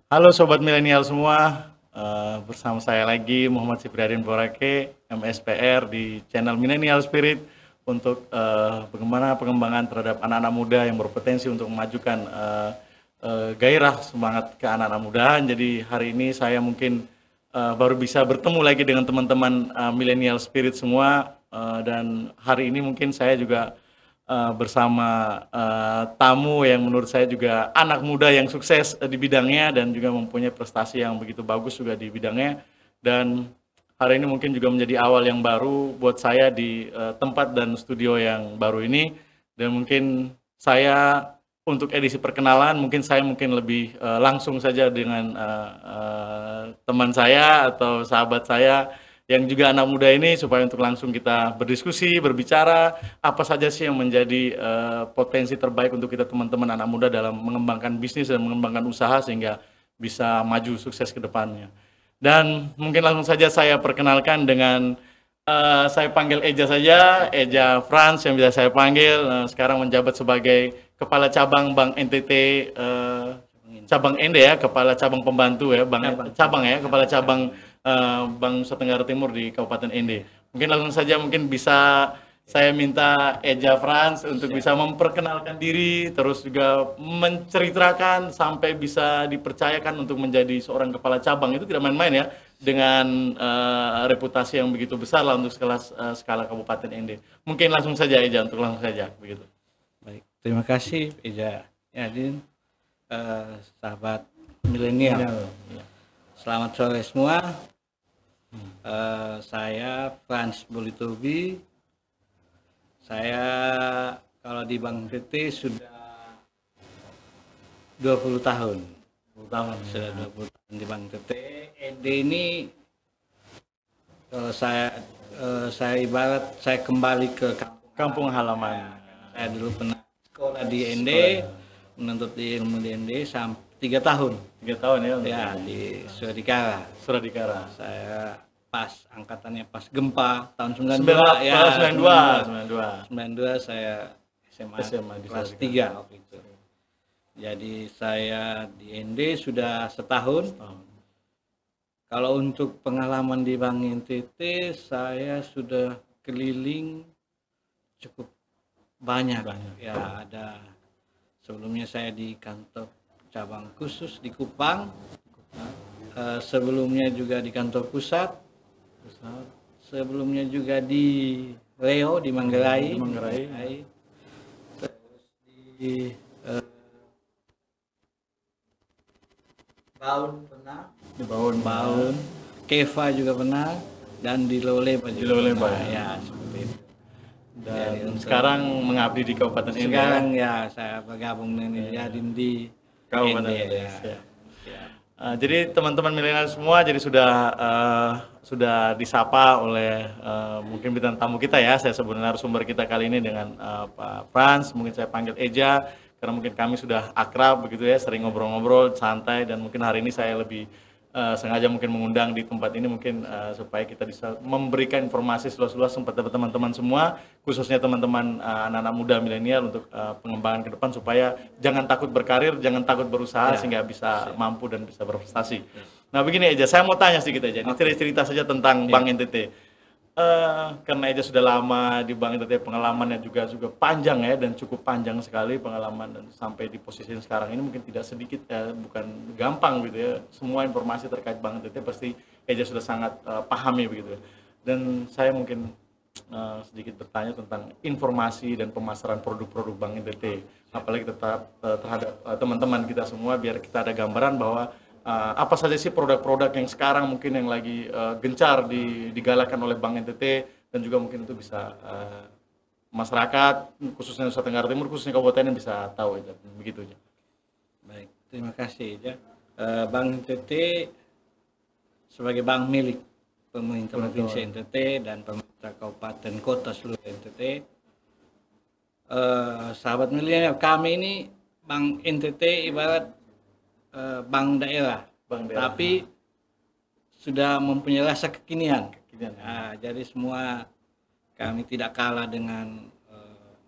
Halo sobat milenial semua, bersama saya lagi Muhammad Sipriadin Borake, MSPR di channel Millennial Spirit untuk bagaimana pengembangan terhadap anak-anak muda yang berpotensi untuk memajukan gairah semangat ke anak-anak muda. Jadi hari ini saya mungkin baru bisa bertemu lagi dengan teman-teman Millennial Spirit semua, dan hari ini mungkin saya juga bersama tamu yang menurut saya juga anak muda yang sukses di bidangnya dan juga mempunyai prestasi yang begitu bagus juga di bidangnya. Dan hari ini mungkin juga menjadi awal yang baru buat saya di tempat dan studio yang baru ini. Dan mungkin saya untuk edisi perkenalan mungkin saya lebih langsung saja dengan teman saya atau sahabat saya yang juga anak muda ini, supaya untuk langsung kita berdiskusi, berbicara apa saja sih yang menjadi potensi terbaik untuk kita teman-teman anak muda dalam mengembangkan bisnis dan mengembangkan usaha sehingga bisa maju sukses ke depannya. Dan mungkin langsung saja saya perkenalkan dengan saya panggil Eja saja, Eja Franz yang bisa saya panggil, sekarang menjabat sebagai Kepala Cabang Bank NTT cabang ND ya, Kepala Cabang Pembantu ya, cabang ya, Kepala Cabang Bank Nusa Tenggara Timur di Kabupaten ND. Mungkin langsung saja mungkin bisa saya minta Eja Franz untuk bisa memperkenalkan diri, terus juga menceritakan sampai bisa dipercayakan untuk menjadi seorang kepala cabang. Itu tidak main-main ya, dengan reputasi yang begitu besar lah untuk skala Kabupaten ND. Mungkin langsung saja Eja, untuk langsung saja begitu. Baik, terima kasih Eja Yadin, sahabat milenial. Selamat sore semua. Saya Franz Bolitobi. Saya kalau di Bank NTT sudah 20 tahun. 20 tahun. Sudah 20 tahun di Bank NTT. ND ini kalau saya ibarat saya kembali ke kampung halaman. Saya dulu pernah sekolah di ND, menuntut ilmu di ND sampai 3 tahun. 3 tahun ya? Ya, di Suradikara. Suradikara. Saya pas angkatannya pas gempa tahun 92 ya. 92 saya SMA di kelas 3 waktu itu. Jadi saya di ND sudah setahun. Kalau untuk pengalaman di Bank NTT saya sudah keliling cukup banyak. Ya, ada sebelumnya saya di kantor cabang khusus di Kupang, sebelumnya juga di kantor pusat, sebelumnya juga di Leo di Manggarai, terus di Baun pernah, di Baun, Keva juga pernah, dan di Loleba juga. Ya, seperti itu. Dan sekarang mengabdi di Kabupaten ND. Sekarang ya saya bergabung dengan Yadin di Kabupaten ND. Jadi teman-teman milenial semua jadi sudah disapa oleh mungkin bintang tamu kita ya. Saya sebut narasumber kita kali ini dengan Pak Franz. Mungkin saya panggil Eja karena mungkin kami sudah akrab begitu ya, sering ngobrol-ngobrol santai, dan mungkin hari ini saya lebih sengaja mungkin mengundang di tempat ini mungkin supaya kita bisa memberikan informasi seluas-luas kepada teman-teman semua, khususnya teman-teman anak-anak muda milenial untuk pengembangan ke depan, supaya jangan takut berkarir, jangan takut berusaha sehingga bisa mampu dan bisa berprestasi. Nah begini aja, saya mau tanya sedikit aja, ini cerita saja tentang Bank NTT. Karena Eja sudah lama di Bank NTT, pengalamannya juga panjang ya, dan cukup panjang sekali pengalaman, dan sampai di posisi sekarang ini mungkin tidak sedikit ya, bukan gampang gitu ya, semua informasi terkait Bank NTT pasti Eja sudah sangat pahami begitu ya. Dan saya mungkin sedikit bertanya tentang informasi dan pemasaran produk-produk Bank NTT, apalagi tetap terhadap teman-teman kita semua, biar kita ada gambaran bahwa apa saja sih produk-produk yang sekarang mungkin yang lagi gencar digalakan oleh Bank NTT, dan juga mungkin itu bisa masyarakat khususnya Nusa Tenggara Timur, khususnya kabupaten yang bisa tahu aja begitu aja. Baik, terima kasih ya. Bank NTT sebagai bank milik pemerintah provinsi NTT dan pemerintah kabupaten kota seluruh NTT. Sahabat milenial, kami ini Bank NTT ibarat bank daerah, tapi sudah mempunyai rasa kekinian. Nah, jadi semua kami tidak kalah dengan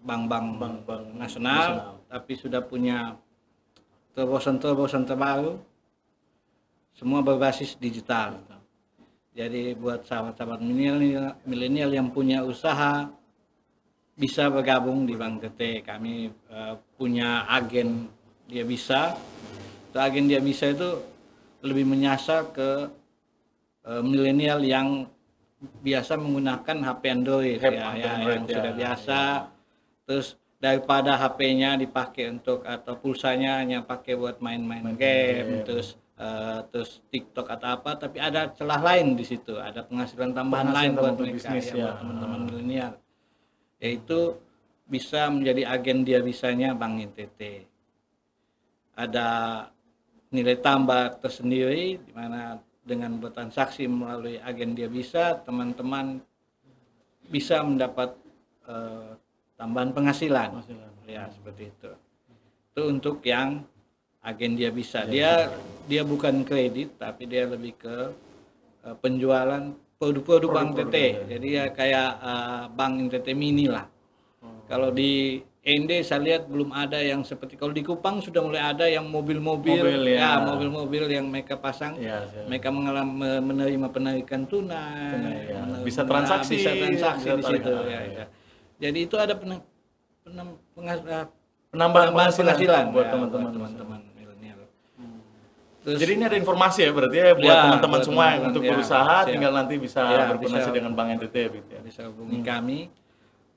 bank-bank nasional, tapi sudah punya terobosan-terobosan terbaru semua berbasis digital. Jadi buat sahabat-sahabat milenial yang punya usaha bisa bergabung di Bank TT. Kami punya agen Dia Bisa. Agen Dia Bisa itu lebih menyasar ke milenial yang biasa menggunakan HP Android, yang sudah biasa. Terus daripada HP-nya dipakai atau pulsanya hanya pakai buat main-main game, terus TikTok atau apa, tapi ada celah lain di situ, ada penghasilan tambahan lain buat mereka, buat teman-teman milenial, yaitu bisa menjadi agen Dia Bisanya Bank NTT. Ada nilai tambah tersendiri di mana dengan bertransaksi melalui agen Dia Bisa, teman-teman bisa mendapat tambahan penghasilan. Ya, seperti itu. Itu untuk yang agen Dia Bisa. Dia bukan kredit, tapi dia lebih ke penjualan produk-produk Bank NTT. Jadi ya kayak Bank NTT Mini lah. Kalau di ND saya lihat belum ada yang seperti, kalau di Kupang sudah mulai ada yang mobil-mobil yang mereka pasang, mereka menerima penarikan tunai, bisa transaksi di situ. Jadi itu ada penambahan penghasilan buat teman-teman milenial. Jadi ini ada informasi ya berarti ya buat teman-teman semua yang untuk berusaha, tinggal nanti bisa berkoordinasi dengan Bank NTT ya. Bisa hubungi kami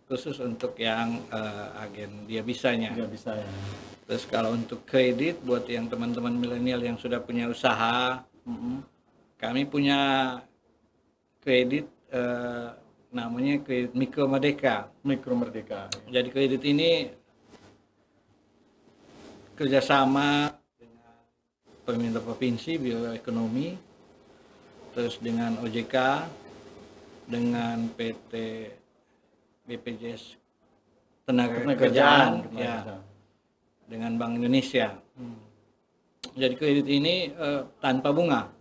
khusus untuk yang agen Dia Bisanya. Terus kalau untuk kredit buat yang teman-teman milenial yang sudah punya usaha, kami punya kredit namanya kredit Mikro Merdeka. Jadi kredit ini kerjasama dengan pemerintah provinsi, Biro Ekonomi, terus dengan OJK, dengan PT BPJS Tenaga Kerjaan, dengan Bank Indonesia. Jadi kredit ini tanpa bunga.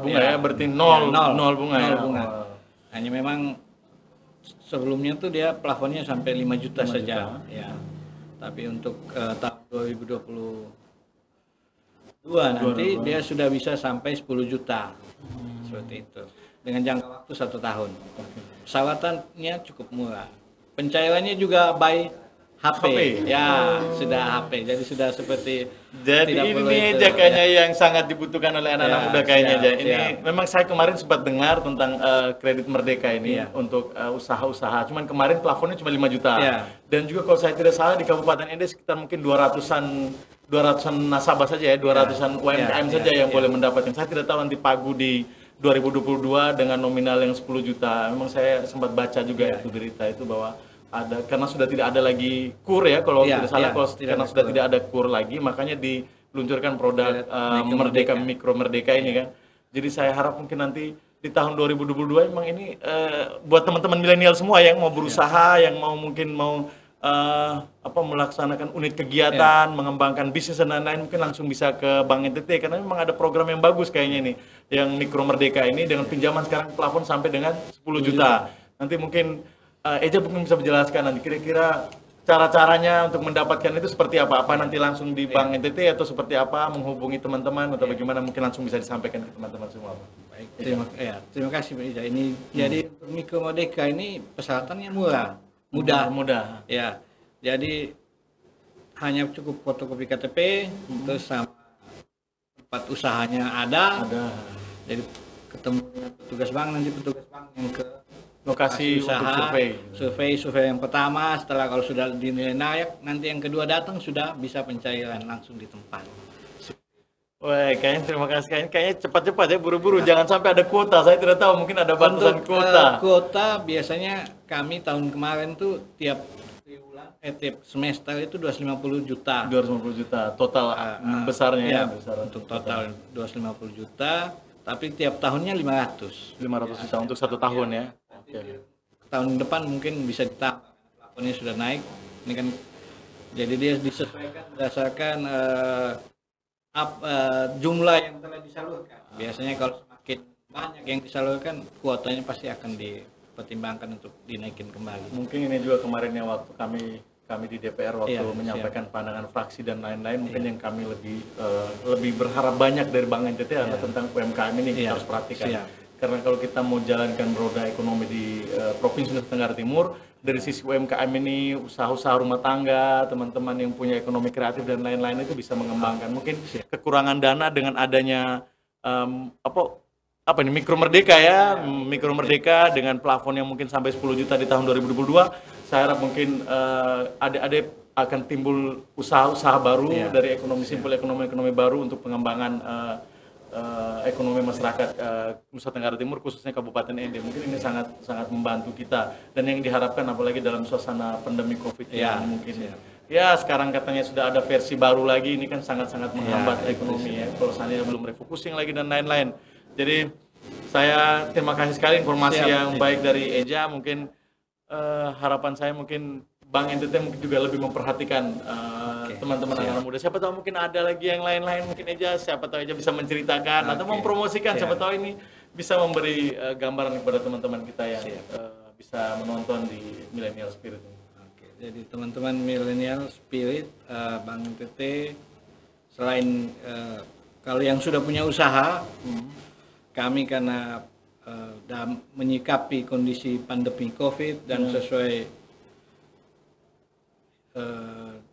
Ya, berarti nol bunga. Hanya memang sebelumnya tuh dia plafonnya sampai 5 juta saja. Ya. Tapi untuk tahun 2022 nanti dia sudah bisa sampai 10 juta. Seperti itu. Dengan jangka waktu 1 tahun. Pesawatannya cukup murah. Pencairannya juga by HP. Ya, sudah HP. Jadi sudah seperti ini aja kayaknya yang sangat dibutuhkan oleh anak-anak muda kayaknya aja. Ini memang saya kemarin sempat dengar tentang kredit Merdeka ini untuk usaha-usaha. Cuman kemarin plafonnya cuma 5 juta. Dan juga kalau saya tidak salah di Kabupaten ND sekitar mungkin 200-an nasabah saja ya, 200-an UMKM saja yang boleh mendapatkan. Saya tidak tahu nanti Pagu di 2022 dengan nominal yang 10 juta. Memang saya sempat baca juga itu berita itu bahwa ada, karena sudah tidak ada lagi kur ya kalau tidak salah, karena sudah tidak ada kur lagi, makanya diluncurkan produk Mikro Merdeka ini kan. Jadi saya harap mungkin nanti di tahun 2022 memang ini buat teman-teman milenial semua yang mau berusaha, yang mungkin mau melaksanakan unit kegiatan, mengembangkan bisnis dan lain-lain, mungkin langsung bisa ke Bank NTT karena memang ada program yang bagus kayaknya ini, yang Mikro Merdeka ini dengan pinjaman sekarang plafon sampai dengan 10 juta. Nanti mungkin Eja mungkin bisa menjelaskan nanti kira-kira cara-caranya untuk mendapatkan itu seperti apa? Apa nanti langsung di Bank NTT atau seperti apa, menghubungi teman-teman atau bagaimana, mungkin langsung bisa disampaikan ke teman-teman semua. Baik, terima kasih Pak Eja. Ini jadi Mikro Merdeka ini persyaratannya mudah. Ya. Jadi hanya cukup fotokopi KTP, terus sama tempat usahanya ada. Jadi ketemu dengan petugas bank, nanti petugas bank yang ke lokasi untuk survei yang pertama. Setelah kalau sudah dinilai layak, nanti yang kedua datang sudah bisa pencairan langsung di tempat. Wah, kayaknya terima kasih. Kayaknya cepat-cepat ya, buru-buru. Jangan sampai ada kuota. Saya tidak tahu, mungkin ada batasan kuota. Kuota biasanya kami tahun kemarin tuh tiap semester itu 250 juta. 250 juta total besarnya besar untuk total 250 juta, tapi tiap tahunnya 500 juta untuk 1 tahun ya. Tahun depan mungkin bisa ditambah, plafonnya sudah naik. Ini kan jadi dia disesuaikan berdasarkan jumlah yang telah disalurkan. Biasanya kalau semakin banyak yang disalurkan, kuotanya pasti akan dipertimbangkan untuk dinaikin kembali. Mungkin ini juga kemarin yang waktu kami di DPR waktu Iya, menyampaikan pandangan fraksi dan lain-lain, mungkin yang kami lebih berharap banyak dari Bank NTT adalah tentang UMKM ini kita harus perhatikan. Karena kalau kita mau jalankan roda ekonomi di Provinsi Nusa Tenggara Timur, dari sisi UMKM ini, usaha-usaha rumah tangga, teman-teman yang punya ekonomi kreatif dan lain-lain itu bisa mengembangkan. Mungkin kekurangan dana dengan adanya apa ini Mikro Merdeka ya, Mikro Merdeka dengan plafon yang mungkin sampai 10 juta di tahun 2022, saya harap mungkin adik-adik akan timbul usaha-usaha baru dari ekonomi simpel, ekonomi baru untuk pengembangan ekonomi masyarakat Nusa Tenggara Timur, khususnya Kabupaten Ende. Mungkin ini sangat membantu kita, dan yang diharapkan apalagi dalam suasana pandemi COVID yang mungkin ya sekarang katanya sudah ada versi baru lagi, ini kan sangat menghambat ekonomi ya, kalau seandainya belum refocusing lagi dan lain-lain. Jadi saya terima kasih sekali informasi yang baik dari Eja. Mungkin harapan saya mungkin Bank NTT mungkin juga lebih memperhatikan teman-teman anak muda. Siapa tahu mungkin ada lagi yang lain-lain, mungkin Eja siapa tahu Eja bisa menceritakan atau mempromosikan. Siapa tahu ini bisa memberi gambaran kepada teman-teman kita yang bisa menonton di Millennial Spirit. Jadi teman-teman Millennial Spirit, Bank NTT selain kalau yang sudah punya usaha, kami karena menyikapi kondisi pandemi COVID dan sesuai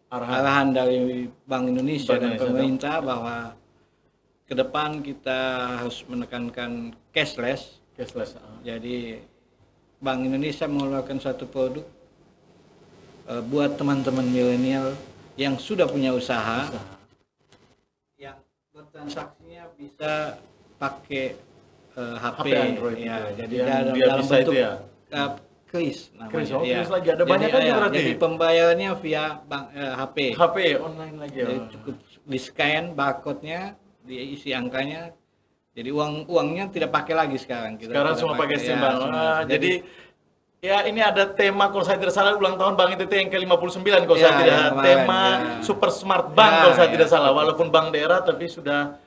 arahan dari Bank Indonesia dan pemerintah bahwa ke depan kita harus menekankan cashless. Jadi Bank Indonesia mengeluarkan satu produk buat teman-teman milenial yang sudah punya usaha, yang bertransaksinya bisa pakai HP Android ya, jadi dalam bentuk kris namanya. Kris lagi ada banyak kan berarti. Jadi pembayarannya via HP online lagi. Jadi cukup di scan barcode-nya, diisi angkanya. Jadi uangnya tidak pakai lagi sekarang. Sekarang semua pakai SIM Bang. Jadi ya ini ada tema, kalau saya tidak salah ulang tahun Bank NTT yang ke-59 kalau saya tidak salah, tema Super Smart Bank kalau saya tidak salah, walaupun bank daerah tapi sudah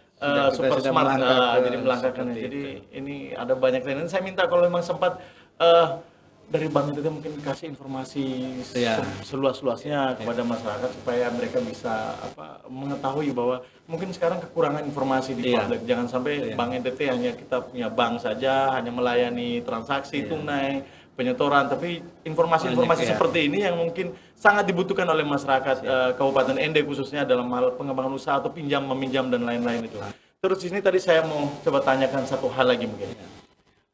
super smart, jadi melangkahkan. Jadi ini ada banyak dan saya minta kalau memang sempat dari Bank NTT mungkin kasih informasi seluas-luasnya kepada masyarakat supaya mereka bisa mengetahui bahwa mungkin sekarang kekurangan informasi di publik. Jangan sampai Bank NTT hanya kita punya bank saja, hanya melayani transaksi tunai, penyetoran, tapi informasi-informasi seperti ini yang mungkin sangat dibutuhkan oleh masyarakat Kabupaten Ende khususnya dalam hal pengembangan usaha atau pinjam meminjam dan lain-lain itu. Terus di sini tadi saya mau coba tanyakan satu hal lagi mungkin.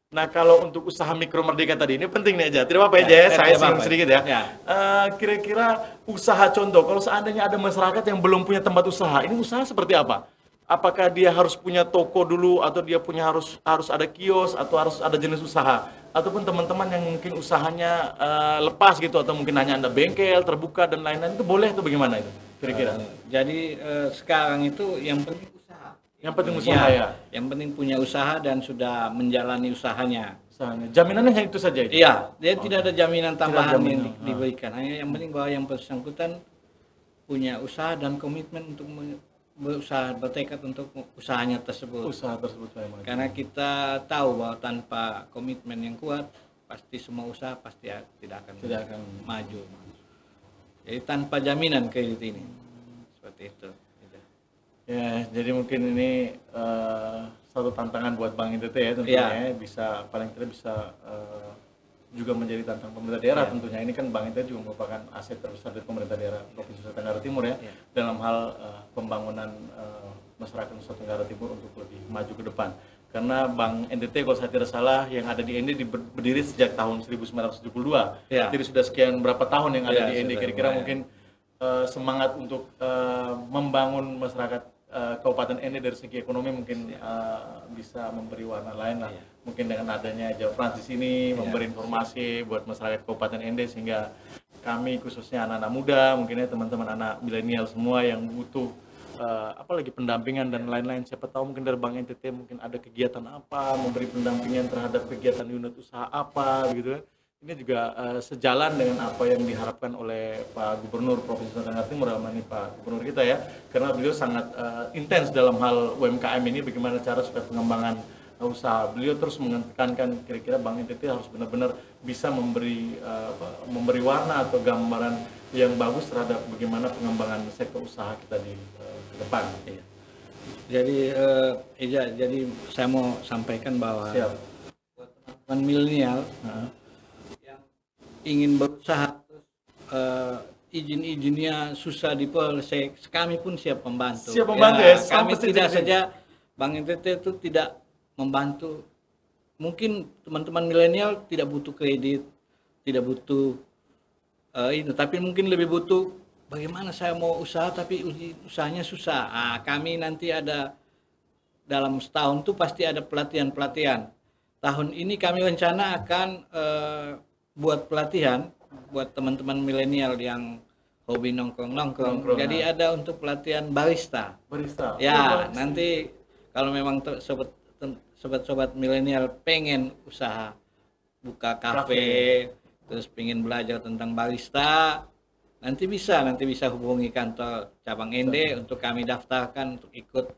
Nah kalau untuk usaha Mikro Merdeka tadi ini penting nih aja, tidak apa-apa ya, saya singgung sedikit ya. Kira-kira usaha contoh, kalau seandainya ada masyarakat yang belum punya tempat usaha, ini usaha seperti apa? Apakah dia harus punya toko dulu, atau dia punya harus ada kios, atau harus ada jenis usaha, ataupun teman-teman yang mungkin usahanya lepas gitu, atau mungkin hanya ada bengkel terbuka dan lain-lain, itu boleh atau bagaimana itu kira-kira? Jadi sekarang itu yang penting usaha. Yang penting usaha ya. Yang penting punya usaha dan sudah menjalani usahanya. Jaminannya hanya itu saja itu? Iya, dia tidak ada jaminan tambahan yang diberikan. Hanya yang penting bahwa yang bersangkutan punya usaha dan komitmen untuk berusaha, bertekad untuk usahanya tersebut. Karena kita tahu bahwa tanpa komitmen yang kuat, pasti semua usaha pasti tidak akan maju. Jadi tanpa jaminan kredit ini, seperti itu. Ya, jadi mungkin ini satu tantangan buat Bank NTT ya tentunya, bisa paling tidak bisa juga menjadi tantangan pemerintah daerah tentunya. Ini kan Bank NTT juga merupakan aset terbesar dari pemerintah daerah Provinsi Nusa Tenggara Timur ya, dalam hal pembangunan masyarakat Nusa Tenggara Timur untuk lebih maju ke depan. Karena Bank NTT kalau saya tidak salah yang ada di Ende berdiri sejak tahun 1972. Jadi sudah sekian berapa tahun yang ada di Ende, kira-kira mungkin semangat untuk membangun masyarakat Kabupaten Ende dari segi ekonomi mungkin bisa memberi warna lain lah. Mungkin dengan adanya Jawa Trans di sini memberi informasi buat masyarakat Kabupaten Ende, sehingga kami khususnya anak-anak muda, mungkin ya teman-teman anak milenial semua yang butuh apalagi pendampingan dan lain-lain, siapa tahu mungkin dari Bank NTT mungkin ada kegiatan apa, memberi pendampingan terhadap kegiatan unit usaha apa gitu kan. Ini juga sejalan dengan apa yang diharapkan oleh Pak Gubernur Provinsi Nusa Tenggara Timur, ini Pak Gubernur kita ya, karena beliau sangat intens dalam hal UMKM ini, bagaimana cara supaya pengembangan usaha. Beliau terus menekankan kira-kira Bank NTT harus benar-benar bisa memberi warna atau gambaran yang bagus terhadap bagaimana pengembangan sektor usaha kita di ke depan. Iya. Jadi jadi saya mau sampaikan bahwa Siap. buat teman-teman milenial yang ingin berusaha, izin-izinnya susah diperoleh, kami pun siap membantu. Siap membantu ya, Kami sampai tidak sejauh ini. saja Bank NTT itu tidak membantu. Mungkin teman-teman milenial tidak butuh kredit, tidak butuh itu, tapi mungkin lebih butuh bagaimana saya mau usaha tapi usahanya susah. Kami nanti ada dalam setahun tuh pasti ada pelatihan-pelatihan. Tahun ini kami rencana akan buat pelatihan buat teman-teman milenial yang hobi nongkrong-nongkrong. Jadi ada untuk pelatihan barista. Barista. Ya, nanti kalau memang sobat-sobat milenial pengen usaha buka kafe, terus pengen belajar tentang barista, nanti bisa hubungi kantor cabang ND untuk kami daftarkan untuk ikut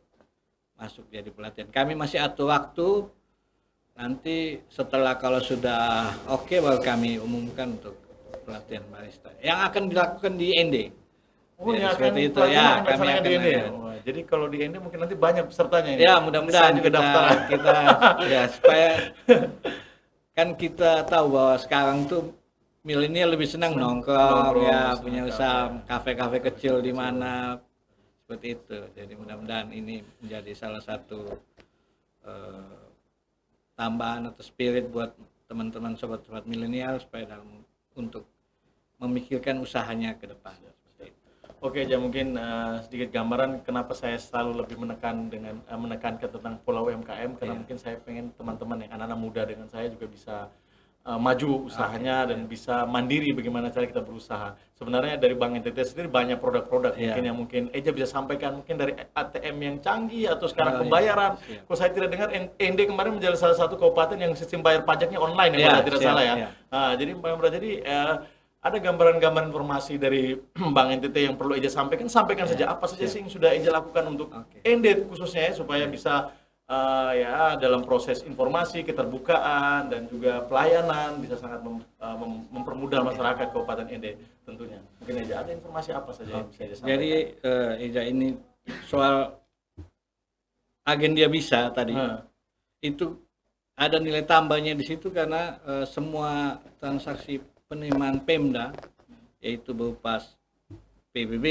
masuk jadi pelatihan. Kami masih atur waktu. Nanti setelah kalau sudah oke baru kami umumkan untuk pelatihan barista yang akan dilakukan di ND. Oh Jadi ya, seperti itu pelatihan ya, akan kami dilaksanakan akan di ND. ada. Wah, jadi kalau di ND mungkin nanti banyak pesertanya ini. Ya, mudah-mudahan Saya juga daftar. kita ya supaya kan kita tahu bahwa sekarang tuh milenial lebih senang nongkrong ya, senang punya usaha kafe-kafe kecil di mana seperti itu. Jadi mudah-mudahan ini menjadi salah satu tambahan atau spirit buat teman-teman sobat-sobat milenial supaya untuk memikirkan usahanya ke depan. Oke, ya mungkin sedikit gambaran kenapa saya selalu lebih menekankan tentang pola UMKM karena mungkin saya pengen teman-teman yang anak-anak muda dengan saya juga bisa maju usahanya dan bisa mandiri bagaimana cara kita berusaha. Sebenarnya dari Bank NTT sendiri banyak produk-produk mungkin yang mungkin Eja bisa sampaikan mungkin dari ATM yang canggih atau sekarang pembayaran. Kalau saya tidak dengar ND kemarin menjadi salah satu kabupaten yang sistem bayar pajaknya online ya, kalau tidak salah ya. Nah, jadi ada gambaran-gambaran informasi dari Bank NTT yang perlu Eja sampaikan saja apa saja sih yang sudah Eja lakukan untuk ND khususnya ya, supaya bisa ya dalam proses informasi, keterbukaan dan juga pelayanan bisa sangat mempermudah masyarakat Kabupaten ND tentunya. Mungkin Eja ada informasi apa saja yang bisa Eja sampaikan? Jadi Eja ini soal agen dia bisa tadi itu ada nilai tambahnya di situ karena semua transaksi penerimaan Pemda yaitu berupa PBB,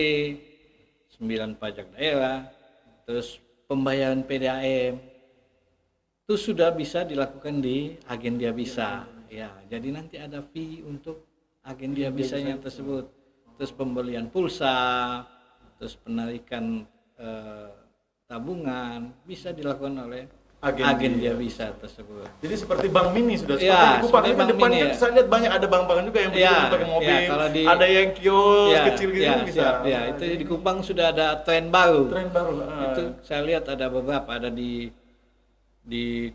9 pajak daerah, terus pembayaran PDAM itu sudah bisa dilakukan di agen dia bisa ya, jadi nanti ada fee untuk agen dia bisanya tersebut, terus pembelian pulsa, terus penarikan tabungan bisa dilakukan oleh agen dia bisa tersebut. Jadi seperti Bank Mini sudah seperti Ya, Kupang seperti kan Bank depan Mini, kan ya. saya lihat banyak ada bank-bank juga yang pakai mobil, ada yang kios kecil gitu bisa. Ya, itu di Kupang sudah ada tren baru. Tren baru. Itu saya lihat ada beberapa, ada di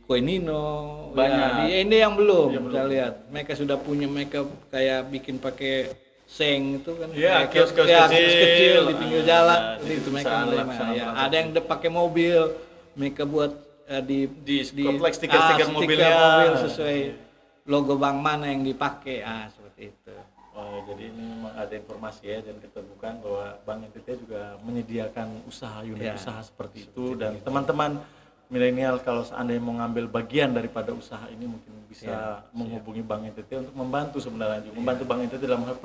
Koinino, banyak. Ya, di ND yang belum saya lihat. Mereka sudah punya, mereka kayak bikin pakai seng itu kan. Ya, kios kecil di pinggir jalan. Itu mereka ya, ada yang pakai mobil, mereka buat di stiker-stiker mobilnya mobil sesuai logo bank mana yang dipakai, seperti itu. Oh, jadi ini memang ada informasi ya dan keterbukaan bahwa Bank NTT juga menyediakan unit usaha seperti itu dan teman-teman milenial kalau seandainya mau ngambil bagian daripada usaha ini mungkin bisa menghubungi Bank NTT untuk membantu sebenarnya juga membantu Bank NTT dalam hal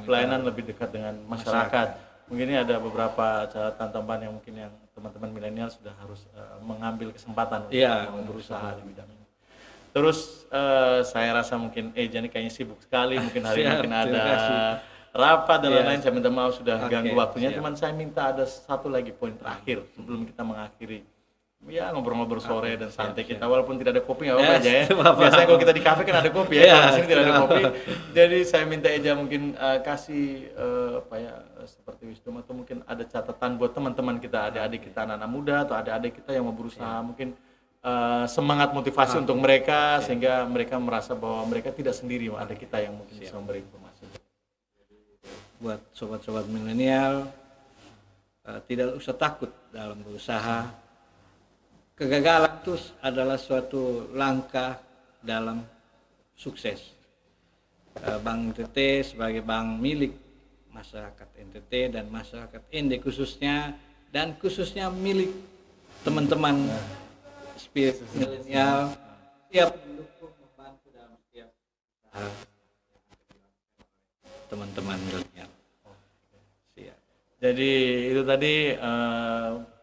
pelayanan lebih dekat dengan masyarakat. Mungkin ini ada beberapa catatan tambahan yang mungkin yang teman-teman milenial sudah harus mengambil kesempatan untuk berusaha di bidang ini. Terus saya rasa mungkin Eja ini kayaknya sibuk sekali, mungkin hari ini mungkin ada rapat dan lain-lain. Saya minta maaf sudah ganggu waktunya, cuman saya minta ada satu lagi poin terakhir sebelum kita mengakhiri. Ya ngobrol-ngobrol sore dan santai kita, walaupun tidak ada kopi nggak apa-apa aja ya. Biasanya kalau kita di kafe kan ada kopi ya, di sini tidak ada kopi. Jadi saya minta Eja mungkin kasih seperti wisdom atau mungkin ada catatan buat teman-teman kita, adik-adik kita anak-anak muda atau adik-adik kita yang mau berusaha, mungkin semangat motivasi untuk mereka sehingga mereka merasa bahwa mereka tidak sendiri, ada kita yang mungkin bisa memberi informasi. Buat sobat-sobat milenial, tidak usah takut dalam berusaha. kegagalan itu adalah suatu langkah dalam sukses. Bank NTT sebagai bank milik masyarakat NTT dan masyarakat ND khususnya, dan khususnya milik teman-teman spirit milenial, siap mendukung, membantu dalam setiap teman-teman milenial. Siap. Jadi itu tadi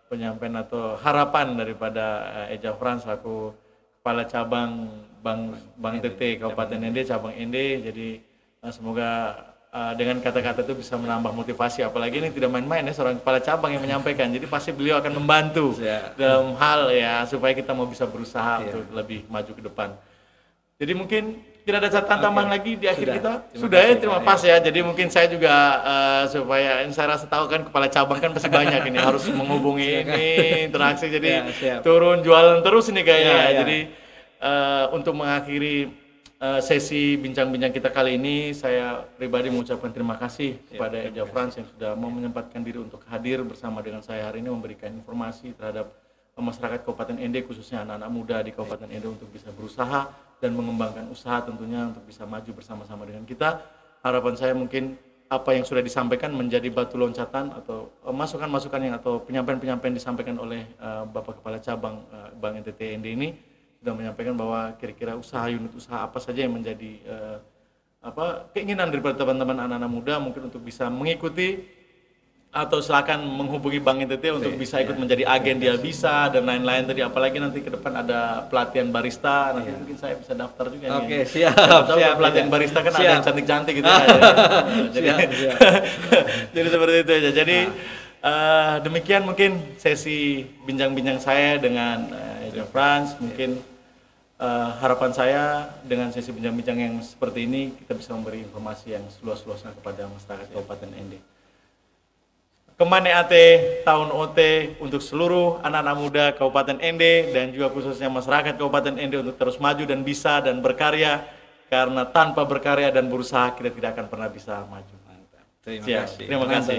penyampaian atau harapan daripada Eja Frans selaku Kepala Cabang Bank NTT Kabupaten ND, Cabang ND. Jadi semoga dengan kata-kata itu bisa menambah motivasi, apalagi ini tidak main-main ya, seorang kepala cabang yang menyampaikan. Jadi pasti beliau akan membantu dalam hal ya supaya kita mau bisa berusaha untuk lebih maju ke depan. Jadi mungkin tidak ada catatan tambahan lagi di akhir kita. Sudah ya, terima kasih ya. Jadi mungkin saya juga supaya saya rasa tahu kan kepala cabang kan pasti banyak ini harus menghubungi ini interaksi, jadi turun jualan terus ini kayaknya. Jadi untuk mengakhiri sesi bincang-bincang kita kali ini, saya pribadi mengucapkan terima kasih kepada Eja Frans yang sudah mau menyempatkan diri untuk hadir bersama dengan saya hari ini, memberikan informasi terhadap masyarakat Kabupaten ND, khususnya anak-anak muda di Kabupaten ND untuk bisa berusaha dan mengembangkan usaha tentunya untuk bisa maju bersama-sama dengan kita. Harapan saya mungkin apa yang sudah disampaikan menjadi batu loncatan atau masukan-masukan yang atau penyampaian-penyampaian disampaikan oleh Bapak Kepala Cabang Bank NTT ND ini sudah menyampaikan bahwa kira-kira usaha, unit usaha apa saja yang menjadi keinginan daripada teman-teman anak-anak muda mungkin untuk bisa mengikuti atau silakan menghubungi Bank NTT untuk bisa ikut menjadi agen dia bisa dan lain-lain tadi, apalagi nanti ke depan ada pelatihan barista, nanti mungkin saya bisa daftar juga. Oke, siap. Pelatihan barista kan ada yang cantik-cantik gitu ya. Jadi seperti itu aja. Jadi demikian mungkin sesi bincang-bincang saya dengan Eja Frans. Mungkin harapan saya dengan sesi bincang-bincang yang seperti ini kita bisa memberi informasi yang seluas-luasnya kepada masyarakat Kabupaten ND. Kemane Ate tahun OT untuk seluruh anak-anak muda Kabupaten ND dan juga khususnya masyarakat Kabupaten ND untuk terus maju dan bisa dan berkarya, karena tanpa berkarya dan berusaha kita tidak akan pernah bisa maju. Terima kasih. Terima kasih.